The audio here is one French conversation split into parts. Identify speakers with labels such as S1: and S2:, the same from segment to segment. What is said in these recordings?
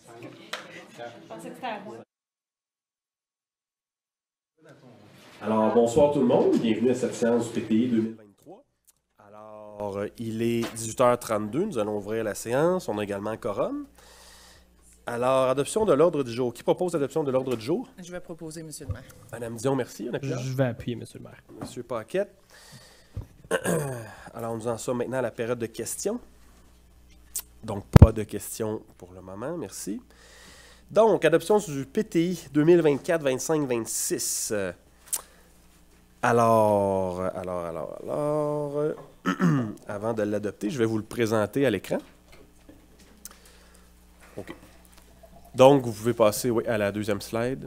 S1: Je pensais que c'était à moi.
S2: Alors, bonsoir tout le monde. Bienvenue à cette séance du PTI 2023. Alors, il est 18h32. Nous allons ouvrir la séance. On a également un quorum. Alors, adoption de l'ordre du jour. Qui propose l'adoption de l'ordre du jour?
S3: Je vais proposer, Monsieur le maire.
S2: Madame Dion, merci. On a
S4: Je vais appuyer, Monsieur le maire.
S2: Monsieur Paquette. Alors, nous en sommes maintenant à la période de questions. Donc, pas de questions pour le moment. Merci. Donc, adoption du PTI 2024, 25, 26. Alors, avant de l'adopter, je vais vous le présenter à l'écran. OK. Donc, vous pouvez passer à la deuxième slide.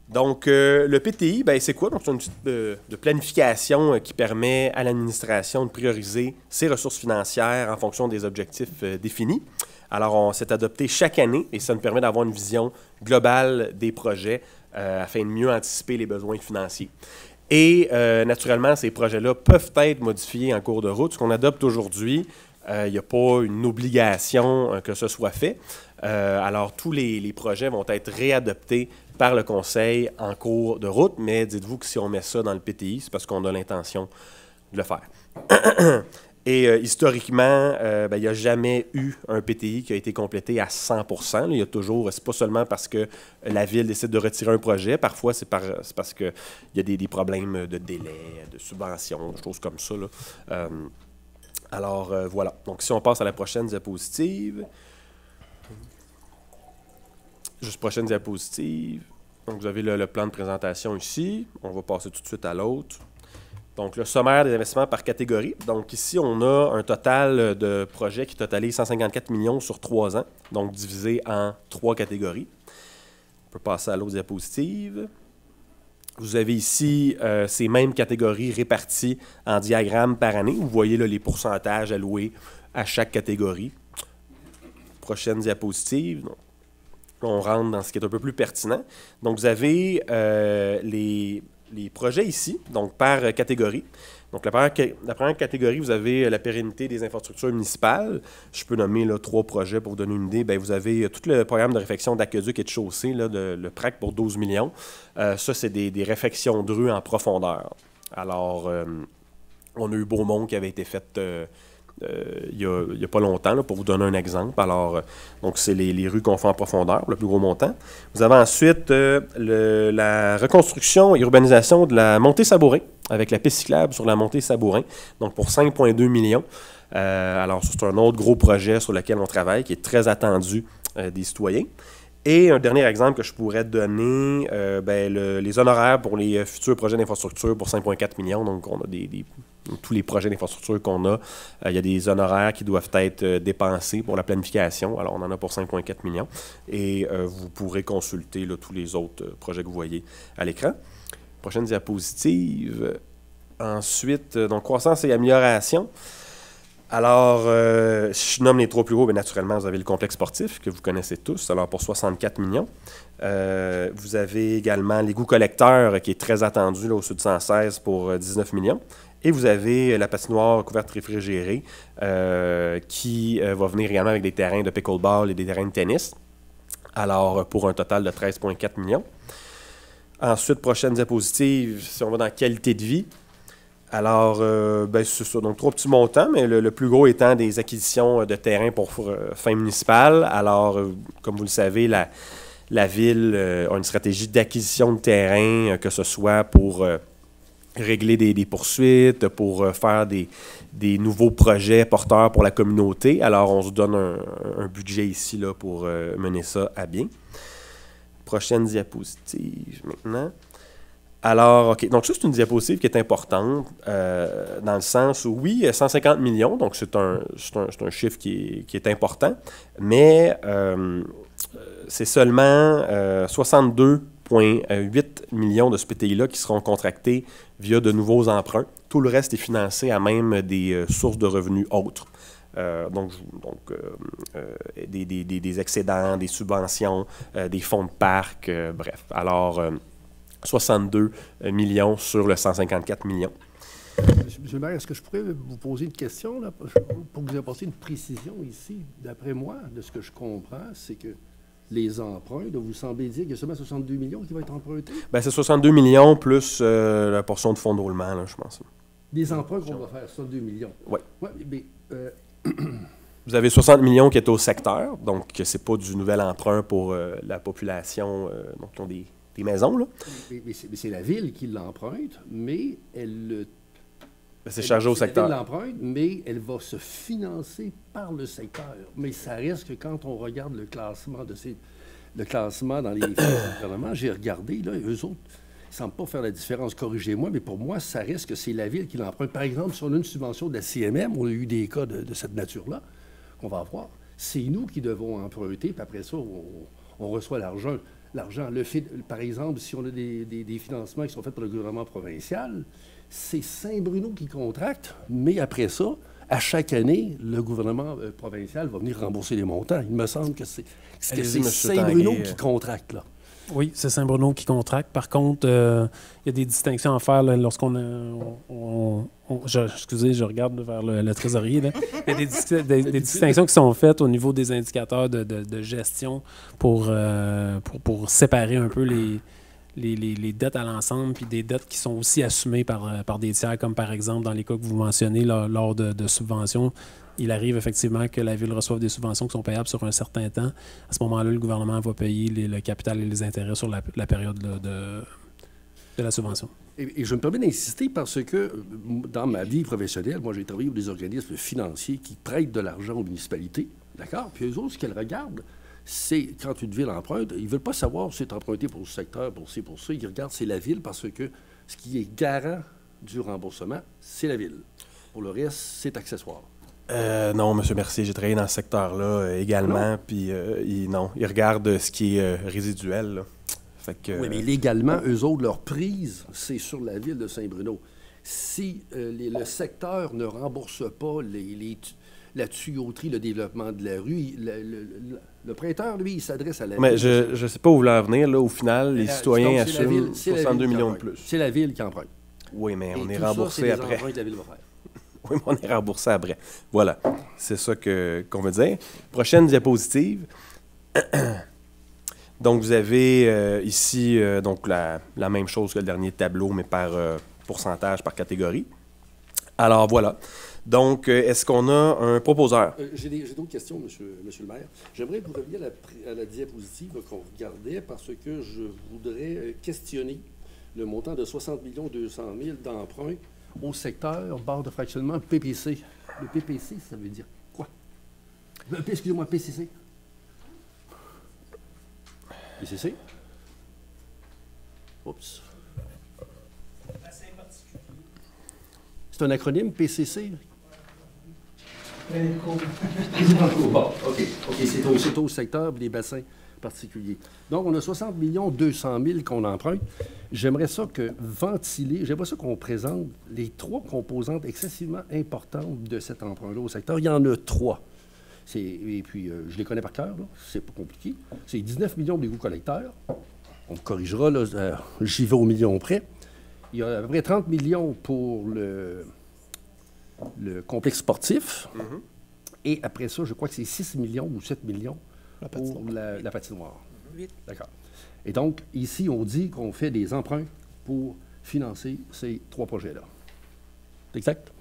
S2: Donc, le PTI, ben, c'est quoi? Donc, c'est une petite de planification qui permet à l'administration de prioriser ses ressources financières en fonction des objectifs définis. Alors, on s'est adopté chaque année et ça nous permet d'avoir une vision globale des projets afin de mieux anticiper les besoins financiers. Et naturellement, ces projets-là peuvent être modifiés en cours de route. Ce qu'on adopte aujourd'hui, il n'y a pas une obligation que ce soit fait. Alors, tous les projets vont être réadoptés par le Conseil en cours de route, mais dites-vous que si on met ça dans le PTI, c'est parce qu'on a l'intention de le faire. Et historiquement, il n'y a jamais eu un PTI qui a été complété à 100%. Il y a toujours, c'est pas seulement parce que la Ville décide de retirer un projet, parfois c'est parce qu'il y a des problèmes de délai, de subvention, des choses comme ça, là. Alors, voilà. Donc, si on passe à la prochaine diapositive. Juste prochaine diapositive. Donc, vous avez le plan de présentation ici. On va passer tout de suite à l'autre. Donc, le sommaire des investissements par catégorie. Donc, ici, on a un total de projets qui totalise 154 millions sur 3 ans, donc divisé en 3 catégories. On peut passer à l'autre diapositive. Vous avez ici ces mêmes catégories réparties en diagramme par année. Vous voyez là, les pourcentages alloués à chaque catégorie. Prochaine diapositive. Donc, on rentre dans ce qui est un peu plus pertinent. Donc, vous avez les projets ici, donc par catégorie. Donc, la première catégorie, vous avez la pérennité des infrastructures municipales. Je peux nommer là, 3 projets pour vous donner une idée. Bien, vous avez tout le programme de réfection d'aqueduc et de chaussée, là, le PRAC pour 12 millions. Ça, c'est des réfections de rue en profondeur. Alors, on a eu Beaumont qui avait été faite il y a pas longtemps, là, pour vous donner un exemple. Alors, donc, c'est les rues qu'on fait en profondeur, le plus gros montant. Vous avez ensuite la reconstruction et urbanisation de la montée Sabourin, avec la piste cyclable sur la montée Sabourin, donc pour 5,2 millions. Alors, c'est un autre gros projet sur lequel on travaille, qui est très attendu des citoyens. Et un dernier exemple que je pourrais donner, les honoraires pour les futurs projets d'infrastructure pour 5,4 millions. Donc, on a tous les projets d'infrastructure qu'on a, il y a des honoraires qui doivent être dépensés pour la planification. Alors, on en a pour 5,4 millions. Et vous pourrez consulter là, tous les autres projets que vous voyez à l'écran. Prochaine diapositive. Ensuite, donc, croissance et amélioration. Alors, si je nomme les 3 plus gros, bien, naturellement, vous avez le complexe sportif que vous connaissez tous, alors pour 64 millions. Vous avez également l'égout collecteur qui est très attendu là, au sud de 116 pour 19 millions. Et vous avez la patinoire couverte réfrigérée qui va venir également avec des terrains de pickleball et des terrains de tennis. Alors, pour un total de 13,4 millions. Ensuite, prochaine diapositive, si on va dans qualité de vie. Alors, c'est ça. Donc, 3 petits montants, mais le plus gros étant des acquisitions de terrain pour fin municipale. Alors, comme vous le savez, la Ville a une stratégie d'acquisition de terrain, que ce soit pour régler des poursuites, pour faire des nouveaux projets porteurs pour la communauté. Alors, on se donne un budget ici là, pour mener ça à bien. Prochaine diapositive maintenant. Alors, OK. Donc, ça, c'est une diapositive qui est importante dans le sens où, oui, 150 millions, donc c'est un chiffre qui est important, mais c'est seulement 62,8 millions de ce PTI-là qui seront contractés via de nouveaux emprunts. Tout le reste est financé à même des sources de revenus autres. Des excédents, des subventions, des fonds de parc, bref. Alors, 62 millions sur le 154 millions.
S5: Monsieur le maire, est-ce que je pourrais vous poser une question là, pour vous apporter une précision ici? D'après moi, de ce que je comprends, c'est que les emprunts, là, vous semblez dire qu'il y a seulement 62 millions qui vont être empruntés?
S2: Ben, c'est 62 millions plus la portion de fonds de roulement, là, je pense.
S5: Des emprunts qu'on va faire, 62 millions.
S2: Oui.
S5: Ouais, mais,
S2: Vous avez 60 millions qui est au secteur, donc c'est pas du nouvel emprunt pour la population donc, qui ont des maisons. Là.
S5: mais c'est la ville qui l'emprunte, mais elle
S2: C'est chargé au secteur.
S5: Elle l'emprunte, mais elle va se financer par le secteur. Mais ça reste que quand on regarde le classement dans les fonds du gouvernement, j'ai regardé, là, eux autres, ils ne semblent pas faire la différence, corrigez-moi, mais pour moi, ça reste que c'est la ville qui l'emprunte. Par exemple, si on a une subvention de la CMM, on a eu des cas de cette nature-là, qu'on va avoir, c'est nous qui devons emprunter, puis après ça, on reçoit l'argent. Par exemple, si on a des financements qui sont faits par le gouvernement provincial, c'est Saint-Bruno qui contracte, mais après ça, à chaque année, le gouvernement provincial va venir rembourser les montants. Il me semble que c'est Saint-Bruno qui contracte, là.
S1: Oui, c'est Saint-Bruno qui contracte. Par contre, il y a des distinctions à faire là, lorsqu'on excusez, je regarde vers le trésorier. Là. Il y a des distinctions qui sont faites au niveau des indicateurs de gestion pour séparer un peu les dettes à l'ensemble, puis des dettes qui sont aussi assumées par des tiers, comme par exemple dans les cas que vous mentionnez lors de subventions. Il arrive effectivement que la Ville reçoive des subventions qui sont payables sur un certain temps. À ce moment-là, le gouvernement va payer le capital et les intérêts sur la période là, de la subvention.
S5: Et je me permets d'insister parce que dans ma vie professionnelle, moi, j'ai travaillé pour des organismes financiers qui prêtent de l'argent aux municipalités, d'accord? Puis eux autres, ce qu'elles regardent, c'est quand une ville emprunte, ils ne veulent pas savoir si c'est emprunté pour ce secteur, pour ci, pour ça. Ils regardent, c'est la ville parce que ce qui est garant du remboursement, c'est la ville. Pour le reste, c'est accessoire.
S2: Non, M. Mercier, j'ai travaillé dans ce secteur-là également, puis ils regardent ce qui est résiduel. Là. Fait que,
S5: oui, mais légalement, eux autres, leur prise, c'est sur la ville de Saint-Bruno. Si le secteur ne rembourse pas la tuyauterie, le développement de la rue, le prêteur, lui, il s'adresse à la ville.
S2: Mais je ne sais pas où vous voulez en venir. Là, au final, les citoyens assument 62 millions de plus.
S5: C'est la ville qui emprunte.
S2: Oui, mais on est
S5: tout
S2: remboursé
S5: ça, c'est
S2: après.
S5: des emprunts que la ville va faire.
S2: Oui, mais on est remboursé après. Voilà. C'est ça qu'on veut dire. Prochaine diapositive. Donc, vous avez ici donc la même chose que le dernier tableau, mais par pourcentage, par catégorie. Alors, voilà. Donc, est-ce qu'on a un proposeur?
S5: J'ai d'autres questions, monsieur le maire. J'aimerais que vous reveniez à la diapositive qu'on regardait parce que je voudrais questionner le montant de 60 200 000 d'emprunts au secteur barre de fractionnement PPC. Le PPC, ça veut dire quoi? Excusez-moi, PCC. PCC? Oups. C'est un acronyme, PCC? Bon, OK. C'est au secteur des bassins particuliers. Donc, on a 60 200 000 qu'on emprunte. J'aimerais ça qu'on présente les trois composantes excessivement importantes de cet emprunt-là au secteur. Il y en a trois. Et puis, je les connais par cœur, là. C'est pas compliqué. C'est 19 millions d'égouts collecteurs. On me corrigera, là, j'y vais au million près. Il y a à peu près 30 millions pour le complexe sportif. Mm-hmm. Et après ça, je crois que c'est 6 millions ou 7 millions pour la patinoire.
S3: 8.
S5: D'accord. Et donc, ici, on dit qu'on fait des emprunts pour financer ces trois projets-là. C'est exact?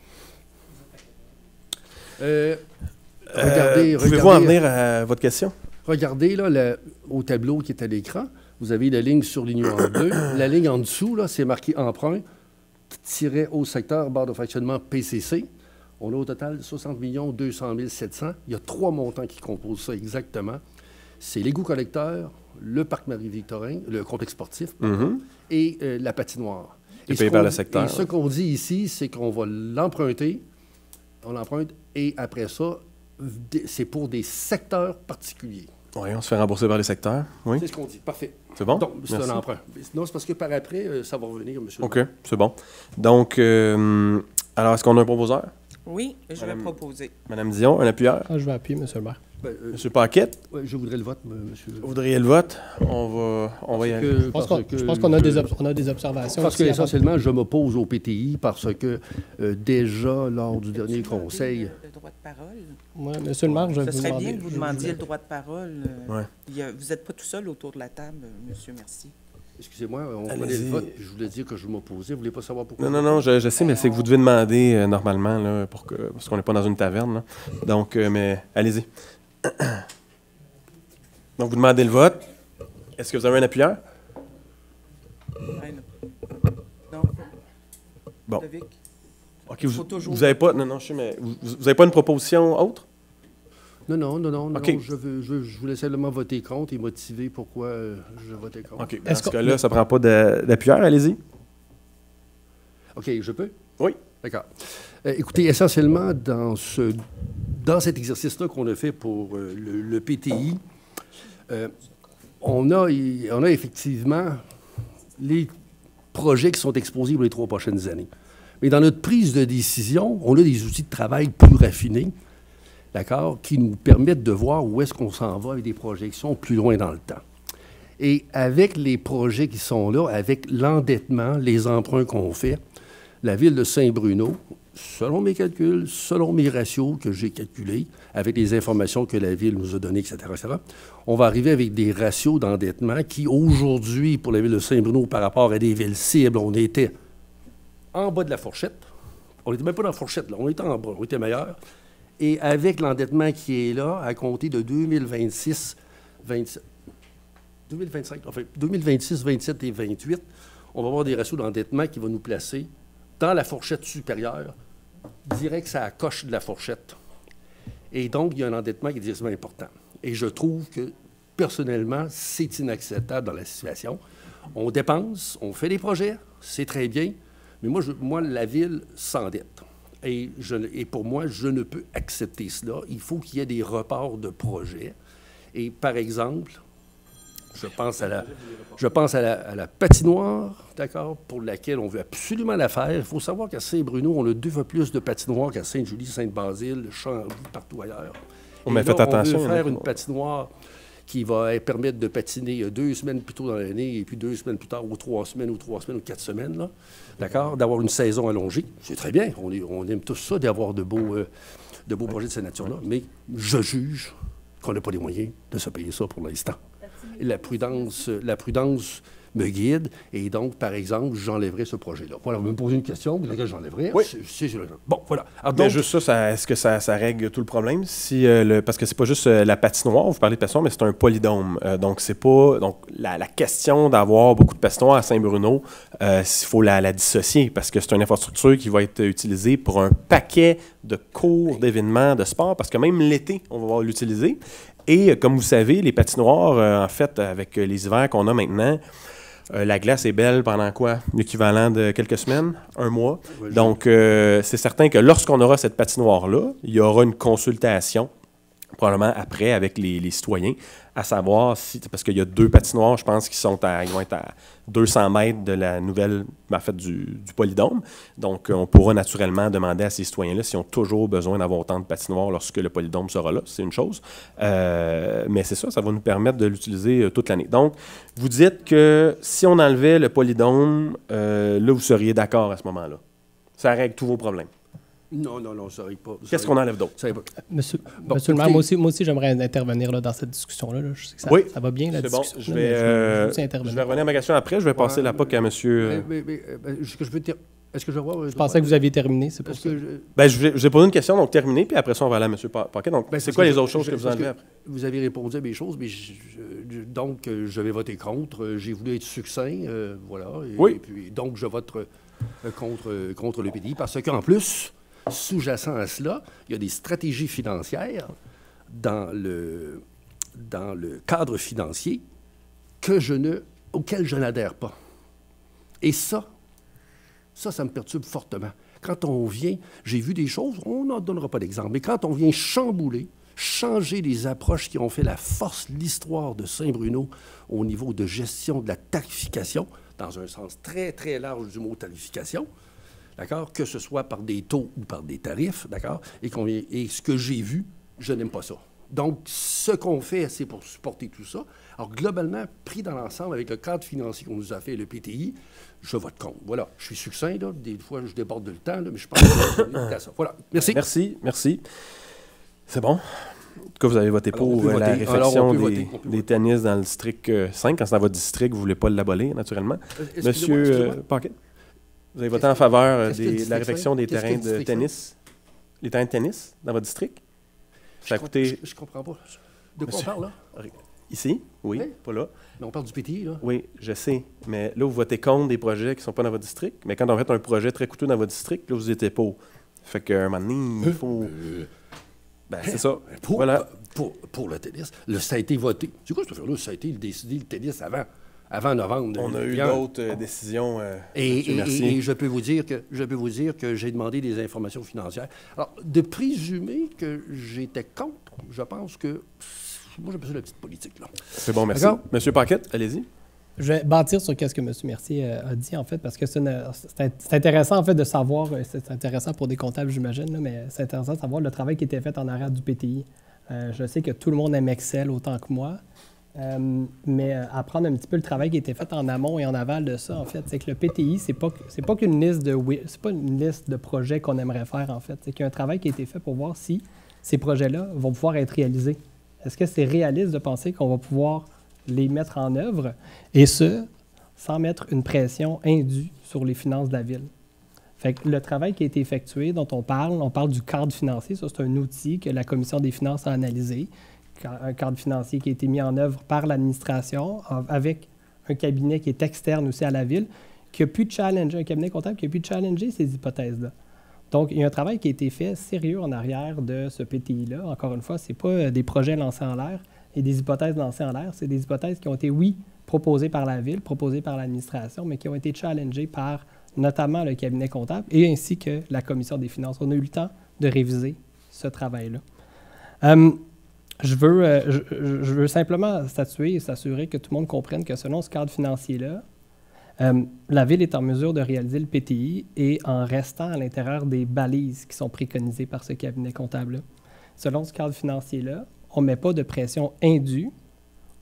S2: Pouvez-vous en venir à votre question?
S5: Regardez là, au tableau qui est à l'écran, vous avez la ligne surlignée en deux. La ligne en dessous, là, c'est marqué emprunt, tiré au secteur, barre de fractionnement PCC. On a au total 60 200 700. Il y a trois montants qui composent ça exactement. C'est l'égout collecteur, le parc Marie-Victorin, le complexe sportif, et la patinoire.
S2: Et payé par le secteur.
S5: Et ce qu'on dit ici, c'est qu'on va l'emprunter, on l'emprunte, et après ça, c'est pour des secteurs particuliers.
S2: Oui, on se fait rembourser par les secteurs. Oui.
S5: C'est ce qu'on dit. Parfait.
S2: C'est bon?
S5: Donc, c'est un emprunt. Non, c'est parce que par après, ça va revenir, monsieur.
S2: OK, c'est bon. Donc, alors, est-ce qu'on a un proposeur?
S3: Oui, je vais proposer.
S2: Madame Dion, un appuyeur?
S4: Je vais appuyer, monsieur le maire.
S2: Monsieur Paquette?
S5: Je voudrais le vote, monsieur.
S2: Vous voudriez le vote? On va y aller.
S4: Je pense qu'on a des observations.
S5: Parce que essentiellement, je m'oppose au PTI parce que déjà, lors du dernier conseil...
S3: De droite. parole.
S4: Moi, monsieur le maire, je vais
S3: Ce
S4: vous
S3: serait
S4: demander...
S3: bien que vous
S4: je
S3: demandiez
S4: voulais-
S3: le droit de parole.
S2: Ouais.
S3: Vous n'êtes pas tout seul autour de la table, monsieur, merci.
S5: Excusez-moi, on
S2: Allez-y.
S5: prenait le vote, puis je voulais dire que je m'opposais. Vous voulez pas savoir pourquoi?
S2: Non, je sais, mais c'est que vous devez demander normalement, là, parce qu'on n'est pas dans une taverne. Là. Donc, mais allez-y. Donc, vous demandez le vote. Est-ce que vous avez un appuyeur?
S3: Ouais, non.
S2: Bon.
S3: Ludovic?
S2: OK,
S3: faut toujours-
S2: vous avez pas... Non, je sais, mais vous avez pas une proposition autre?
S5: Non,
S2: OK.
S5: je voulais simplement voter contre et motiver pourquoi je votais contre.
S2: OK, dans
S4: Est-ce
S2: ce
S4: qu'on-
S2: cas-là, ça prend pas d'appuyeur. Allez-y.
S5: OK, je peux?
S2: Oui.
S5: D'accord. Écoutez, essentiellement, dans cet exercice-là qu'on a fait pour le PTI, on a effectivement les projets qui sont exposés pour les 3 prochaines années. Mais dans notre prise de décision, on a des outils de travail plus raffinés, d'accord, qui nous permettent de voir où est-ce qu'on s'en va avec des projections plus loin dans le temps. Et avec les projets qui sont là, avec l'endettement, les emprunts qu'on fait, la ville de Saint-Bruno, selon mes calculs, selon mes ratios que j'ai calculés, avec les informations que la ville nous a données, etc., on va arriver avec des ratios d'endettement qui, aujourd'hui, pour la ville de Saint-Bruno, par rapport à des villes cibles, on était en bas de la fourchette. On n'était même pas dans la fourchette, là. On était en bas, on était meilleur. Et avec l'endettement qui est là, à compter de 2026, 2025, enfin 2026, 27 et 28, on va avoir des ratios d'endettement qui vont nous placer dans la fourchette supérieure, direct ça coche de la fourchette. Et donc, il y a un endettement qui est directement important. Et je trouve que, personnellement, c'est inacceptable dans la situation. On dépense, on fait des projets, c'est très bien, mais moi la ville s'endette. Et pour moi, je ne peux accepter cela. Il faut qu'il y ait des reports de projets. Et par exemple, je pense à la patinoire, d'accord, pour laquelle on veut absolument la faire. Il faut savoir qu'à Saint-Bruno, on a 2 fois plus de patinoires qu'à Sainte-Julie, Sainte-Basile, Chambly, partout ailleurs.
S2: Oh, mais
S5: Et
S2: faites
S5: là,
S2: attention,
S5: on
S2: il y
S5: veut
S2: en a
S5: faire
S2: qui
S5: une
S2: vont-
S5: patinoire qui va permettre de patiner 2 semaines plus tôt dans l'année et puis 2 semaines plus tard, ou 3 semaines, ou 4 semaines, là. D'accord? D'avoir une saison allongée. C'est très bien. On aime tous ça, d'avoir de beaux projets de cette nature-là. Mais je juge qu'on n'a pas les moyens de se payer ça pour l'instant. La prudence me guide, et donc, par exemple, j'enlèverai ce projet-là. Voilà, vous me posez une question, vous laquelle j'enlèverai.
S2: Oui.
S5: Bon, voilà. Alors,
S2: Mais
S5: donc,
S2: juste ça, est-ce que ça règle tout le problème? Si, parce que c'est pas juste la patinoire, vous parlez de patinoire, mais c'est un polydôme. Donc, c'est pas. Donc, la question d'avoir beaucoup de patinoires à Saint-Bruno, il faut la dissocier, parce que c'est une infrastructure qui va être utilisée pour un paquet de cours, d'événements, de sport, parce que même l'été, on va pouvoir l'utiliser. Et comme vous savez, les patinoires, en fait, avec les hivers qu'on a maintenant, la glace est belle pendant quoi? L'équivalent de quelques semaines? 1 mois?
S5: Ouais,
S2: Donc, c'est certain que lorsqu'on aura cette patinoire-là, il y aura une consultation, probablement après, avec les citoyens, à savoir si... Parce qu'il y a 2 patinoires, je pense, ils vont être à 200 mètres de la nouvelle... En fait, du polydôme. Donc, on pourra naturellement demander à ces citoyens-là s'ils ont toujours besoin d'avoir autant de patinoires lorsque le polydôme sera là. C'est une chose. Mais c'est ça va nous permettre de l'utiliser toute l'année. Donc, vous dites que si on enlevait le polydôme, là, vous seriez d'accord à ce moment-là. Ça règle tous vos problèmes.
S5: non, ça n'arrive pas.
S2: Qu'est-ce qu'on enlève d'autre?
S5: Ça arrive pas.
S4: Monsieur,
S5: Bon,
S4: monsieur le maire,
S5: écoutez-
S4: moi aussi j'aimerais intervenir là, dans cette discussion-là. Là. Je sais que ça,
S2: Oui,
S4: ça va bien, la
S2: C'est bon.
S4: discussion.
S2: Je
S4: là,
S2: vais,
S4: mais je veux aussi
S2: je
S4: intervenir.
S2: vais revenir à ma question après. Je vais passer
S5: Ouais,
S2: la POC à monsieur...
S5: Est-ce que je peux dire... Est-ce que je vais voir...
S4: Je pensais que vous aviez terminé, c'est pour
S5: Est-ce
S4: ça.
S5: que
S2: Ben, je vais poser une question, donc terminer, puis après ça, on va aller à M. Paquet. Donc,
S5: Ben,
S2: c'est
S5: parce
S2: quoi
S5: que
S2: les autres choses que vous
S5: parce
S2: enlevez après?
S5: Vous avez répondu à mes choses, mais donc, je vais voter contre. J'ai voulu être succinct, voilà.
S2: Oui.
S5: Et puis, donc, je vote contre le PDI, parce qu'en plus, sous-jacent à cela, il y a des stratégies financières dans le cadre financier auxquelles je n'adhère pas. Et ça me perturbe fortement. Quand on vient, j'ai vu des choses, on n'en donnera pas d'exemple, mais quand on vient changer les approches qui ont fait la force, l'histoire de Saint-Bruno au niveau de gestion de la tarification, dans un sens très, très large du mot tarification, d'accord, que ce soit par des taux ou par des tarifs, d'accord, et ce que j'ai vu, je n'aime pas ça. Donc, ce qu'on fait, c'est pour supporter tout ça. Alors, globalement, pris dans l'ensemble, avec le cadre financier qu'on nous a fait, le PTI, je vote contre. Voilà. Je suis succinct, là. Des fois, je déborde de le temps, là, mais je pense que c'est à ça. Voilà. Merci.
S2: Merci. C'est bon. En tout cas, vous avez voté
S5: Alors, on
S2: pour
S5: peut
S2: la
S5: voter.
S2: réfection
S5: Alors, on peut voter.
S2: des tennis dans le district 5. Quand c'est dans votre district, vous ne voulez pas l'abolir, naturellement. Monsieur Paquet, vous avez voté en faveur
S5: Qu'est-ce que le
S2: de la
S5: district
S2: réfection des
S5: Qu'est-ce que
S2: terrains
S5: le
S2: de
S5: district
S2: tennis. Les terrains de tennis dans votre district? Ça a coûté
S5: Je comprends pas. De quoi on
S2: Monsieur-
S5: parle, là?
S2: ici? Oui,
S5: Oui.
S2: pas là.
S5: Mais on parle du PTI, là.
S2: Oui, je sais. Mais là, vous votez contre des projets qui ne sont pas dans votre district. Mais quand on fait un projet très coûteux dans votre district, là, vous étiez pour. Fait qu'à un moment donné, il faut. Ben, c'est ça.
S5: Pour,
S2: Voilà.
S5: pour le tennis, ça a été voté. C'est quoi cette affaire-là? Ça a été décidé, le tennis, avant novembre.
S2: On a eu
S5: 2021.
S2: d'autres décisions.
S5: Et,
S2: merci.
S5: et je peux vous dire que j'ai demandé des informations financières. Alors, de présumer que j'étais contre, je pense que moi j'appelle ça la petite politique, là.
S2: C'est bon, merci.
S5: D'accord.
S2: Monsieur Paquette, allez-y.
S4: Je vais bâtir sur ce que M. Mercier a dit, en fait, parce que c'est intéressant, en fait, de savoir, c'est intéressant pour des comptables, j'imagine, là, mais c'est intéressant de savoir le travail qui était fait en arrière du PTI. Je sais que tout le monde aime Excel autant que moi, mais apprendre un petit peu le travail qui était fait en amont et en aval de ça, en fait, c'est que le PTI, c'est pas qu'une liste c'est pas une liste de projets qu'on aimerait faire, en fait. C'est qu'il y a un travail qui a été fait pour voir si ces projets-là vont pouvoir être réalisés. Est-ce que c'est réaliste de penser qu'on va pouvoir les mettre en œuvre, et ce, sans mettre une pression indue sur les finances de la ville? Fait que le travail qui a été effectué, dont on parle du cadre financier. Ça, c'est un outil que la Commission des finances a analysé, un cadre financier qui a été mis en œuvre par l'administration, avec un cabinet qui est externe aussi à la ville, qui a pu challenger, un cabinet comptable qui a pu challenger ces hypothèses-là. Donc, il y a un travail qui a été fait sérieux en arrière de ce PTI-là. Encore une fois, ce n'est pas des projets lancés en l'air et des hypothèses lancées en l'air. C'est des hypothèses qui ont été, oui, proposées par la ville, proposées par l'administration, mais qui ont été challengées par notamment le cabinet comptable et ainsi que la Commission des finances. On a eu le temps de réviser ce travail-là. Je veux simplement statuer et s'assurer que tout le monde comprenne que selon ce cadre financier-là, la Ville est en mesure de réaliser le PTI et en restant à l'intérieur des balises qui sont préconisées par ce cabinet comptable-là. Selon ce cadre financier-là, on ne met pas de pression indue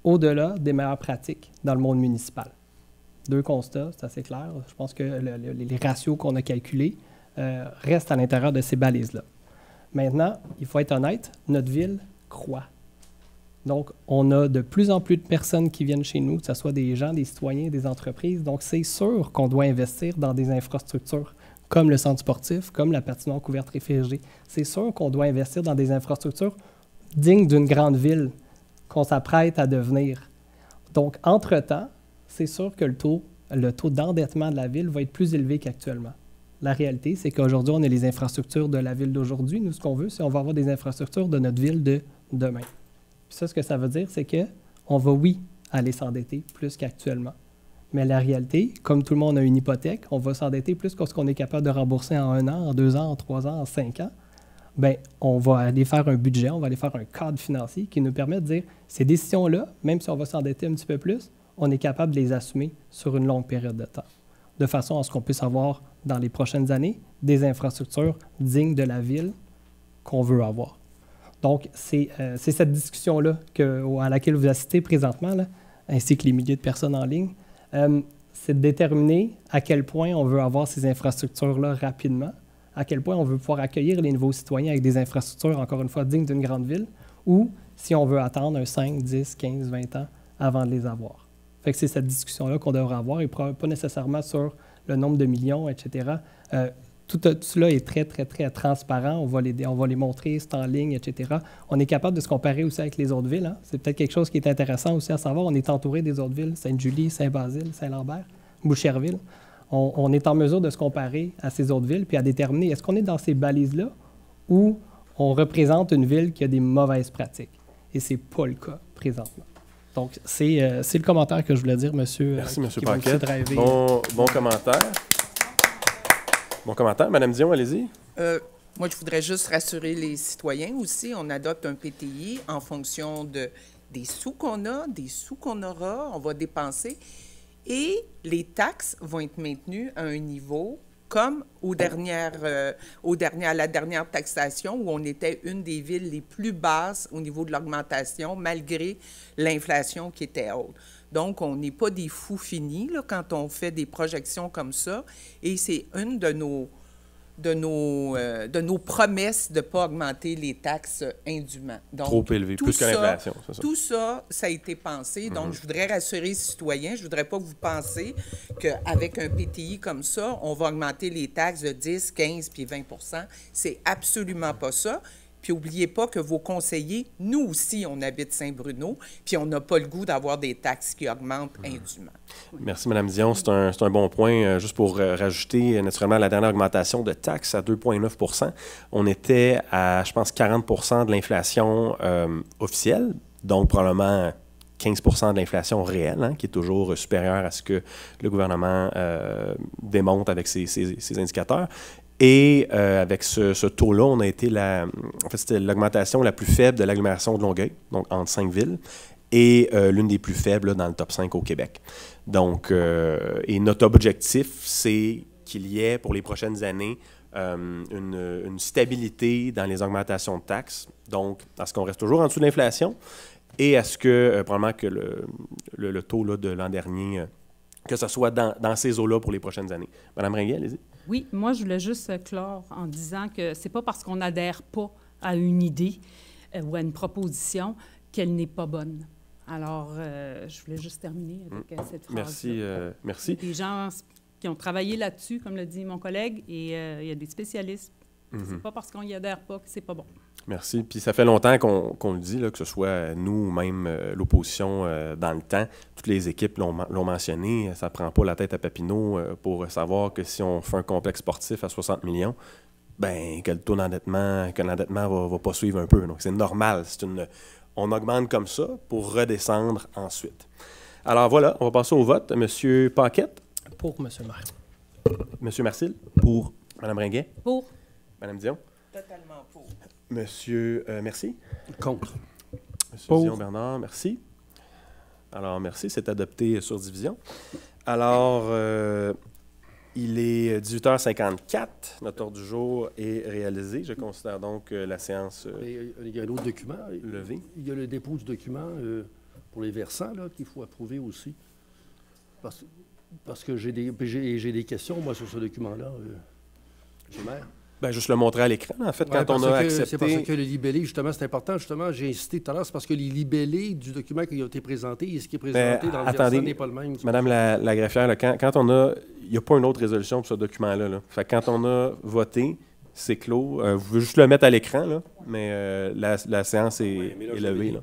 S4: au-delà des meilleures pratiques dans le monde municipal. Deux constats, c'est assez clair. Je pense que les ratios qu'on a calculés restent à l'intérieur de ces balises-là. Maintenant, il faut être honnête, notre ville croît. Donc, on a de plus en plus de personnes qui viennent chez nous, que ce soit des gens, des citoyens, des entreprises. Donc, c'est sûr qu'on doit investir dans des infrastructures comme le centre sportif, comme la patinoire couverte réfrigérée. C'est sûr qu'on doit investir dans des infrastructures dignes d'une grande ville qu'on s'apprête à devenir. Donc, entre-temps, c'est sûr que le taux d'endettement de la ville va être plus élevé qu'actuellement. La réalité, c'est qu'aujourd'hui, on a les infrastructures de la ville d'aujourd'hui. Nous, ce qu'on veut, c'est qu'on va avoir des infrastructures de notre ville de demain. Puis ça, ce que ça veut dire, c'est qu'on va, oui, aller s'endetter plus qu'actuellement. Mais la réalité, comme tout le monde a une hypothèque, on va s'endetter plus que ce qu'on est capable de rembourser en 1 an, en 2 ans, en 3 ans, en 5 ans. Bien, on va aller faire un budget, on va aller faire un cadre financier qui nous permet de dire, ces décisions-là, même si on va s'endetter un petit peu plus, on est capable de les assumer sur une longue période de temps, de façon à ce qu'on puisse avoir, dans les prochaines années, des infrastructures dignes de la ville qu'on veut avoir. Donc, c'est cette discussion-là à laquelle vous assistez présentement, là, ainsi que les milliers de personnes en ligne, c'est de déterminer à quel point on veut avoir ces infrastructures-là rapidement, à quel point on veut pouvoir accueillir les nouveaux citoyens avec des infrastructures, encore une fois, dignes d'une grande ville, ou si on veut attendre un 5, 10, 15, 20 ans avant de les avoir. Fait que c'est cette discussion-là qu'on devrait avoir, et pas nécessairement sur le nombre de millions, etc. Tout cela est très, très, très transparent. On va les montrer, c'est en ligne, etc. On est capable de se comparer aussi avec les autres villes. Hein? C'est peut-être quelque chose qui est intéressant aussi à savoir. On est entouré des autres villes, Sainte-Julie, Saint-Basile, Saint-Lambert, Boucherville. On est en mesure de se comparer à ces autres villes puis à déterminer est-ce qu'on est dans ces balises-là ou on représente une ville qui a des mauvaises pratiques. Et ce n'est pas le cas présentement. Donc, c'est le commentaire que je voulais dire, monsieur.
S2: Merci, M. Paquette. Bon commentaire. Bon commentaire. Mme Dion, allez-y.
S3: Moi, je voudrais juste rassurer les citoyens aussi. On adopte un PTI en fonction des sous qu'on a, des sous qu'on aura, on va dépenser. Et les taxes vont être maintenues à un niveau comme à la dernière taxation, où on était une des villes les plus basses au niveau de l'augmentation, malgré l'inflation qui était haute. Donc, on n'est pas des fous finis là, quand on fait des projections comme ça. Et c'est une de de nos promesses de ne pas augmenter les taxes indûment. Donc,
S2: Trop élevé, plus que l'inflation, c'est ça.
S3: Tout ça, ça a été pensé. Donc, je voudrais rassurer les citoyens. Je ne voudrais pas que vous pensiez qu'avec un PTI comme ça, on va augmenter les taxes de 10, 15 puis 20 %. C'est absolument pas ça. Puis, n'oubliez pas que vos conseillers, nous aussi, on habite Saint-Bruno, puis on n'a pas le goût d'avoir des taxes qui augmentent indûment.
S2: Merci, Mme Dion. C'est un bon point. Juste pour rajouter, naturellement, la dernière augmentation de taxes à 2,9 %. On était à, je pense, 40 % de l'inflation officielle, donc probablement 15 % de l'inflation réelle, hein, qui est toujours supérieure à ce que le gouvernement démontre avec ses indicateurs. Et avec ce taux-là, on a été en fait, c'était l'augmentation la plus faible de l'agglomération de Longueuil, donc entre 5 villes, et l'une des plus faibles là, dans le top 5 au Québec. Donc, et notre objectif, c'est qu'il y ait pour les prochaines années une stabilité dans les augmentations de taxes, donc à ce qu'on reste toujours en dessous de l'inflation et à ce que, probablement que le taux là, de l'an dernier, que ce soit dans ces eaux-là pour les prochaines années. Madame Ringuet, allez-y.
S6: Oui, moi, je voulais juste clore en disant que c'est pas parce qu'on n'adhère pas à une idée ou à une proposition qu'elle n'est pas bonne. Alors, je voulais juste terminer avec cette phrase.
S2: Merci. Merci.
S6: Des gens qui ont travaillé là-dessus, comme le dit mon collègue, et il y a des spécialistes. C'est pas parce qu'on n'y adhère pas que c'est pas bon.
S2: Merci. Puis ça fait longtemps qu'on le dit, là, que ce soit nous ou même l'opposition dans le temps. Toutes les équipes l'ont mentionné. Ça ne prend pas la tête à Papineau pour savoir que si on fait un complexe sportif à 60 millions, ben que le taux d'endettement, que l'endettement va pas suivre un peu. Donc c'est normal. On augmente comme ça pour redescendre ensuite. Alors voilà, on va passer au vote. Monsieur Paquette?
S4: Pour M. Maire.
S2: Monsieur Marcil? Pour. Madame Ringuet?
S6: Pour.
S2: Madame Dion?
S3: Totalement pour.
S2: Monsieur Merci?
S5: Contre.
S2: Monsieur
S1: Pour.
S2: Dion-Bernard, merci. Alors, merci, c'est adopté sur division. Alors, il est 18h54. Notre ordre du jour est réalisé. Je considère donc la séance
S5: Il y a un autre document.
S2: levée.
S5: Il y a le dépôt du document pour les versants là, qu'il faut approuver aussi. Parce que j'ai des questions, moi, sur ce document-là, M. le maire.
S2: Bien, juste le montrer à l'écran, en fait, quand on a accepté...
S5: C'est parce que le libellé, justement, c'est important. Justement, j'ai insisté tout à l'heure, c'est parce que les libellés du document qui a été présenté et ce qui est présenté dans le versant n'est pas le même.
S2: Madame la greffière, là, quand on a... Il n'y a pas une autre résolution pour ce document-là. Là. Fait que quand on a voté, c'est clos. Vous pouvez juste le mettre à l'écran, là, mais la séance est levée. Là.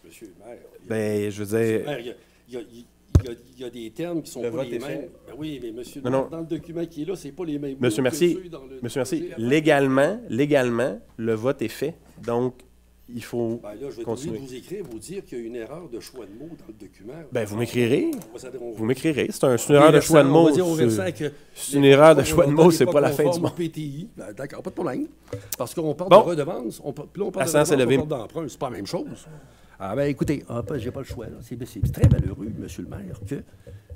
S5: Monsieur le maire,
S2: ben, je veux dire...
S5: Il y a des termes qui sont
S2: le
S5: pas
S2: vote
S5: les
S2: est
S5: mêmes.
S2: fait.
S5: Ben oui, mais monsieur,
S2: Non.
S5: dans le document qui est là, c'est pas les mêmes.
S2: Monsieur
S5: mots
S2: Mercier,
S5: que ceux dans le
S2: Monsieur Mercier,
S5: dossier.
S2: légalement, le vote est fait. Donc, il faut
S5: Ben là, je vais
S2: continuer.
S5: vous écrire, vous dire qu'il y a une erreur de choix de mots dans le document.
S2: Ben, vous m'écrirez.
S5: On va-
S2: Vous m'écrirez. C'est une erreur de choix de
S5: On
S2: mots.
S5: va dire au versant que
S2: C'est une erreur de
S5: les
S2: choix de mots, c'est pas la fin du
S5: conforme
S2: monde.
S5: au PTI. Ben, d'accord, pas de problème. Parce qu'on parle
S2: Bon.
S5: de redevance, puis là, on parle
S2: La
S5: de
S2: séance est
S5: redevance,
S2: levée.
S5: on parle d'emprunt. C'est pas la même chose. Ah ben écoutez, j'ai pas le choix. Là. C'est très malheureux, monsieur le maire, que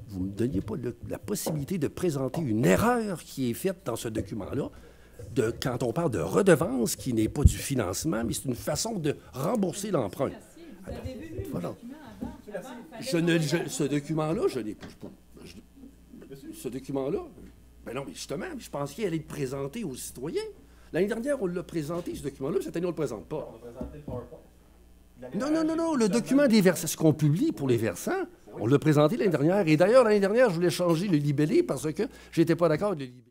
S5: vous ne me donniez pas la possibilité de présenter une erreur qui est faite dans ce document-là, quand on parle de redevance, qui n'est pas du financement, mais c'est une façon de rembourser l'emprunt.
S6: Vous avez vu le
S5: Voilà.
S6: document avant?
S5: Ce document-là, je n'ai pas. Ce document-là, ben non, mais justement, je pense qu'il allait être présenté aux citoyens. L'année dernière, on l'a présenté, ce document-là, puis cette année, on ne le présente pas. Non, le document des versants, ce qu'on publie pour les versants, on l'a présenté l'année dernière. Et d'ailleurs, l'année dernière, je voulais changer le libellé parce que j'étais pas d'accord avec le libellé.